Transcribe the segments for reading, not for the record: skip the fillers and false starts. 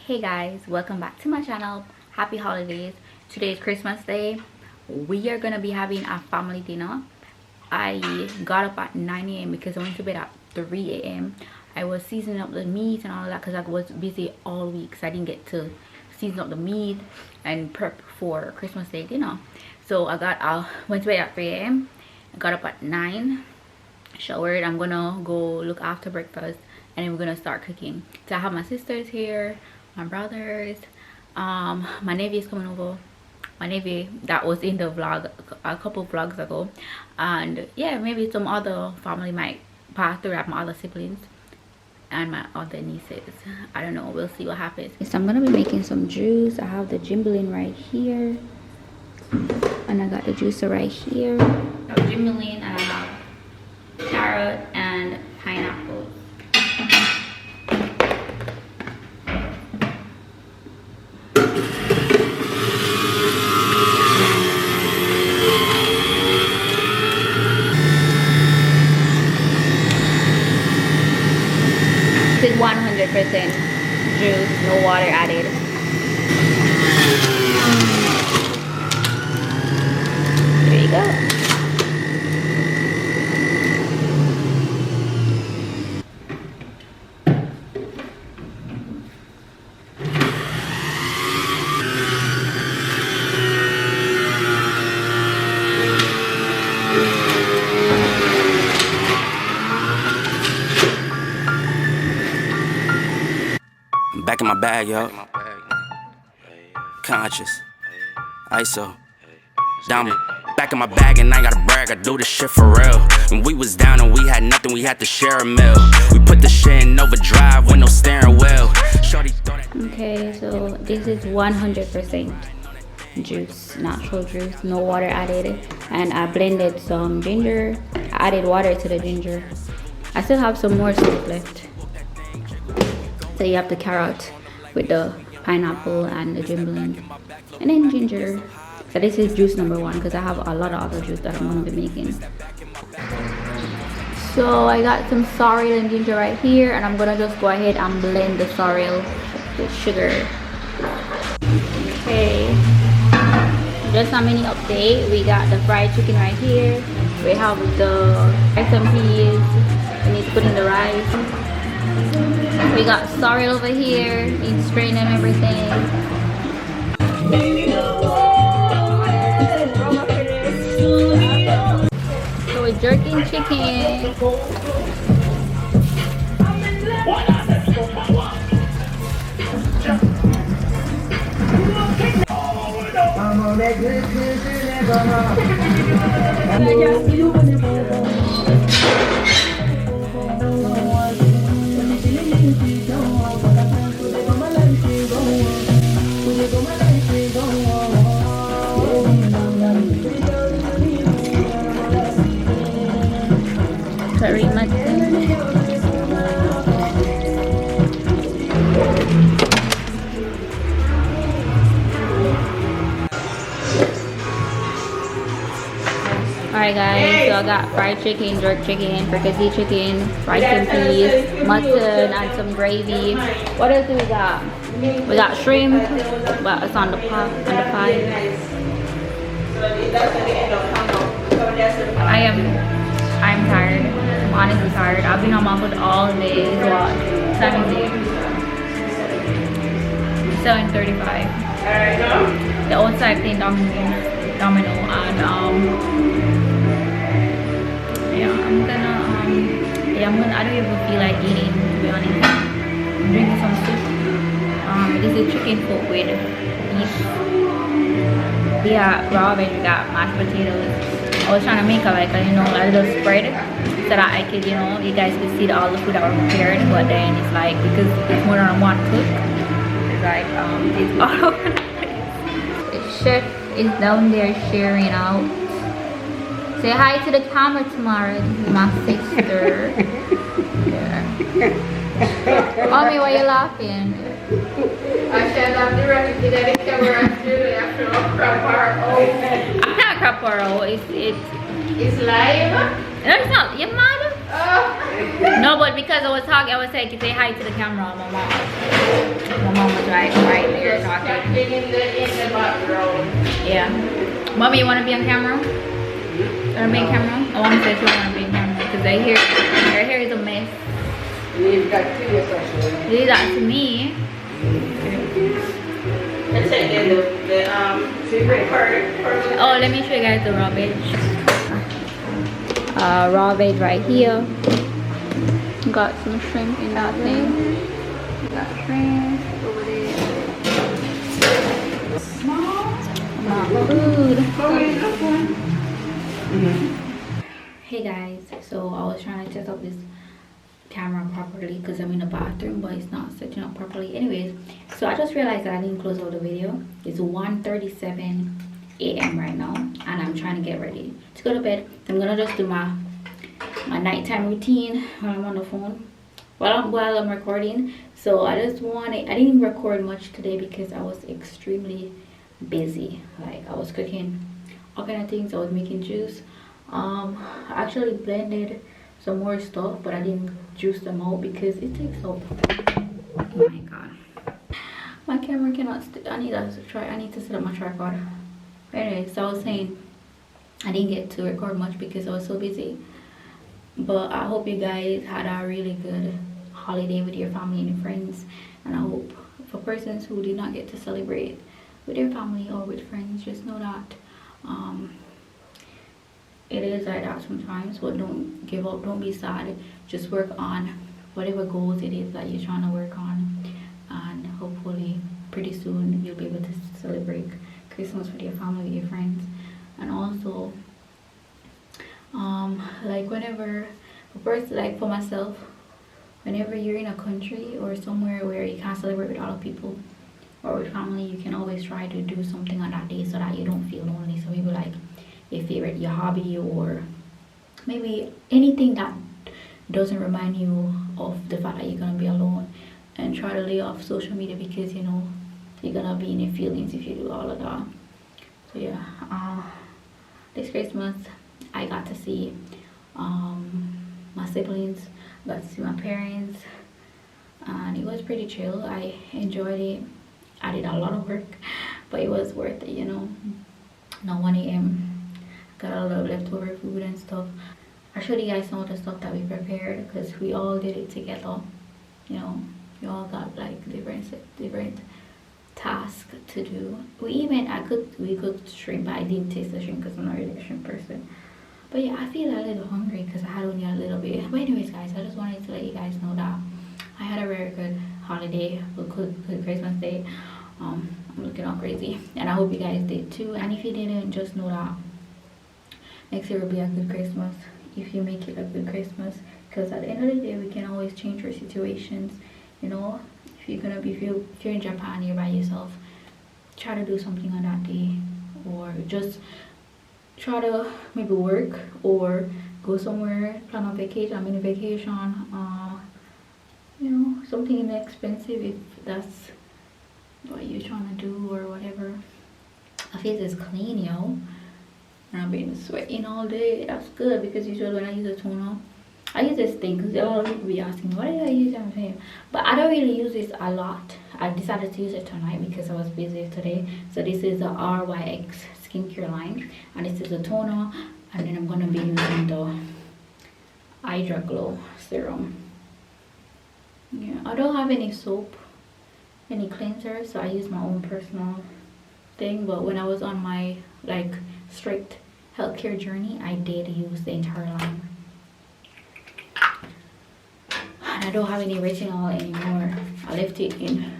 Hey guys, welcome back to my channel. Happy holidays. Today is Christmas Day. We are gonna be having a family dinner. I got up at 9 a.m. because I went to bed at 3 a.m. I was seasoning up the meat and all that because I was busy all week, so I didn't get to season up the meat and prep for Christmas Day dinner. So I went to bed at 3 a.m. I got up at 9, showered. I'm gonna go look after breakfast and then we're gonna start cooking. So I have my sisters here, my brothers, my nephew is coming over, my nephew that was in the vlog a couple vlogs ago, and yeah, maybe some other family might pass through. I have my other siblings and my other nieces. I don't know, we'll see what happens. So I'm gonna be making some juice. I have the 𝐥𝐤𝐤𝐿 right here and I got the juicer right here. I have 𝐥𝐤𝐤𝐿 and I have carrot and pineapple. This is 100% juice, no water added. There you go. Back in my bag, yo. Conscious. ISO. Diamond. Back in my bag and I gotta brag, I do this shit for real. When we was down and we had nothing, we had to share a meal. We put the shit in overdrive with no steering wheel. Shorty thought that. Okay, so this is 100% juice, natural juice, no water added. And I blended some ginger. I added water to the ginger. I still have some more stuff left. So you have the carrot with the pineapple and the 𝐥𝐤𝐿 and then ginger. So this is juice number 1 because I have a lot of other juice that I'm going to be making. So I got some sorrel and ginger right here, and I'm going to just go ahead and blend the sorrel with sugar. Okay, just a mini update. We got the fried chicken right here. We have the rice and peas. We need to put in the rice. We got sorrel over here, need to strain them, everything. So we're jerking chicken. Very much. Alright guys, so I got fried chicken, jerk chicken, fricassee chicken, rice and peas, mutton, and some gravy. What else do we got? We got shrimp, but it's on the pot, on the pie. I'm tired. I'm honestly tired. I've been on my foot all day. It's what? 7 days. 7:35. The outside playing domino, and yeah, I don't even feel like eating, to be honest. I'm drinking some soup. This is chicken cooked with beef. Yeah, raw veg, we got mashed potatoes. I was trying to make a little spread so that I could, you guys could see all the food that were prepared, but then it's like, because it's more than one cook, it's like, it's all over the place. The chef is down there sharing out. Say hi to the camera tomorrow. This is my sister. Yeah. Mommy, why are you laughing? I said I'm directed at the camera after a crap hour. I'm not craparo. It's live. No, it's not. Your mother? Oh. No, but because I was talking, I was saying, say hi to the camera. My mom was right there talking. Yeah. Mommy, you want to be on camera? You want to be on camera? I want to say she want to be on camera because her hair is a mess. You've got to your social. Leave that to me. Let's take in the secret part. Oh, let me show you guys the raw veg. Raw veg right here. Got some shrimp in that thing. Got shrimp over there. Food. Hey guys, so I was trying to test out this camera properly because I'm in the bathroom, but it's not setting up properly. Anyways, so I just realized that I didn't close out the video. It's 1:37 a.m. right now, and I'm trying to get ready to go to bed. So I'm gonna just do my nighttime routine while I'm on the phone while I'm recording. So I didn't record much today because I was extremely busy. Like I was cooking all kind of things. I was making juice. I actually blended some more stuff, but I didn't juice them out because it takes up. Oh my god, my camera cannot I need to set up my tripod. Anyway, so I was saying I didn't get to record much because I was so busy, but I hope you guys had a really good holiday with your family and your friends. And I hope for persons who did not get to celebrate with your family or with friends, just know that it is like that sometimes, but don't give up, don't be sad. Just work on whatever goals it is that you're trying to work on, and hopefully pretty soon you'll be able to celebrate Christmas with your family, with your friends. And also like whenever first, like for myself, whenever you're in a country or somewhere where you can't celebrate with other people or with family, you can always try to do something on that day so that you don't feel lonely. So maybe like your hobby, or maybe anything that doesn't remind you of the fact that you're gonna be alone, and try to lay off social media because you know you're gonna be in your feelings if you do all of that. So yeah, this Christmas I got to see my siblings, got to see my parents, and it was pretty chill. I enjoyed it. I did a lot of work, but it was worth it, you know. Now 1 a.m. got a lot of leftover food and stuff. I'll show you guys some of the stuff that we prepared because we all did it together. You know, we all got like different tasks to do. We cooked shrimp, but I didn't taste the shrimp because I'm not really a shrimp person. But yeah, I feel a little hungry because I had only a little bit. But anyways guys, I just wanted to let you guys know that I had a very good holiday, a good Christmas day. I'm looking all crazy, and I hope you guys did too. And if you didn't, just know that next year will be a good Christmas if you make it a good Christmas, because at the end of the day we can always change our situations. You know, if you're in Japan, you're by yourself, try to do something on that day, or just try to maybe work or go somewhere, plan a vacation. I'm in a vacation, you know, something inexpensive if that's what you're trying to do or whatever. My face is clean, yo, and I've been sweating all day. That's good, because usually when I use a toner, I use this thing because a lot of people be asking me, what do I use on my face? But I don't really use this a lot. I decided to use it tonight because I was busy today. So this is the 𝐦𝐤𝐬𝐬 skincare line, and this is a toner, and then I'm going to be using the 𝐦𝐤𝐤𝐿 serum. Yeah, I don't have any soap, any cleanser, so I use my own personal thing. But when I was on my like strict healthcare journey, I did use the entire line. And I don't have any retinol anymore. I left it in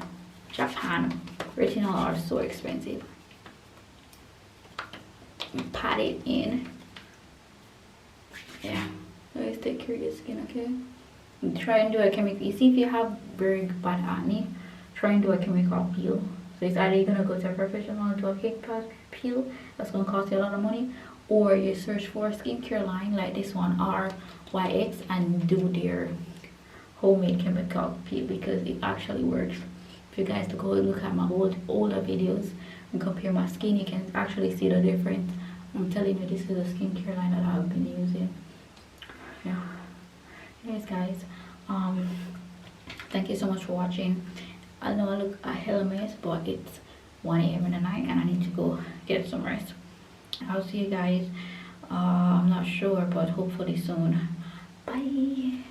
Japan. Retinol are so expensive. Pat it in. Yeah, always take care of your skin, okay? Try and do a chemical. You see, if you have very bad acne, try and do a chemical peel. So it's either you're gonna go to a professional and do a fake peel that's gonna cost you a lot of money, or you search for a skincare line like this one, 𝐦𝐤𝐬𝐬, and do their homemade chemical peel, because it actually works. If you guys go look at my older videos and compare my skin, you can actually see the difference. I'm telling you, this is a skincare line that I've been using. Yeah. Anyways guys, thank you so much for watching. I know I look a hell mess, but it's 1 a.m. in the night and I need to go get some rest. I'll see you guys, I'm not sure, but hopefully soon. Bye.